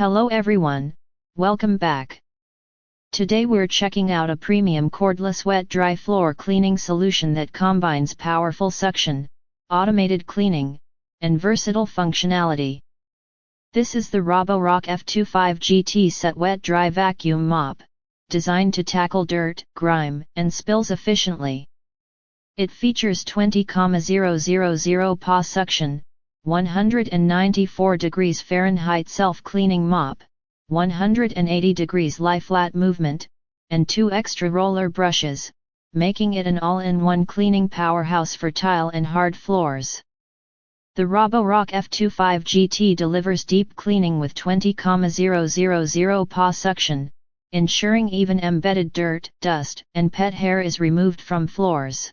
Hello everyone, welcome back. Today we're checking out a premium cordless wet-dry floor cleaning solution that combines powerful suction, automated cleaning, and versatile functionality. This is the Roborock F25 GT Set Wet-Dry Vacuum Mop, designed to tackle dirt, grime, and spills efficiently. It features 20,000 Pa suction, 194 degrees Fahrenheit self-cleaning mop, 180 degrees lie-flat movement, and 2 extra roller brushes, making it an all-in-one cleaning powerhouse for tile and hard floors. The Roborock F25 GT delivers deep cleaning with 20,000 Pa suction, ensuring even embedded dirt, dust, and pet hair is removed from floors.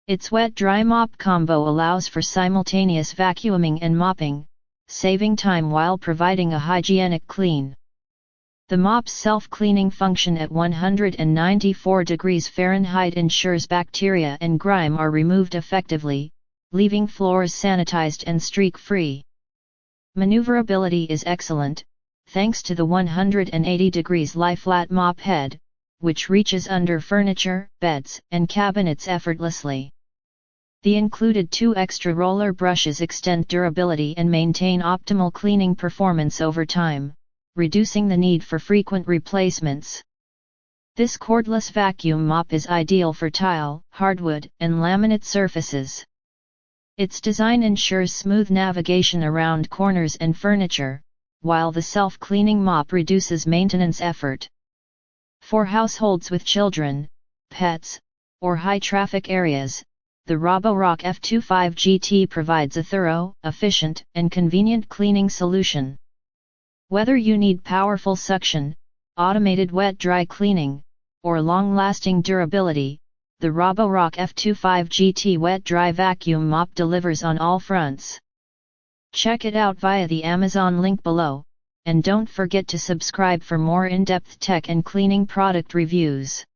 Its wet-dry mop combo allows for simultaneous vacuuming and mopping, saving time while providing a hygienic clean. The mop's self-cleaning function at 194 degrees Fahrenheit ensures bacteria and grime are removed effectively, leaving floors sanitized and streak-free. Maneuverability is excellent, thanks to the 180 degrees lie-flat mop head, which reaches under furniture, beds, and cabinets effortlessly. The included 2 extra roller brushes extend durability and maintain optimal cleaning performance over time, reducing the need for frequent replacements. This cordless vacuum mop is ideal for tile, hardwood, and laminate surfaces. Its design ensures smooth navigation around corners and furniture, while the self-cleaning mop reduces maintenance effort. For households with children, pets, or high-traffic areas, the Roborock F25 GT provides a thorough, efficient, and convenient cleaning solution. Whether you need powerful suction, automated wet-dry cleaning, or long-lasting durability, the Roborock F25 GT wet-dry vacuum mop delivers on all fronts. Check it out via the Amazon link below, and don't forget to subscribe for more in-depth tech and cleaning product reviews.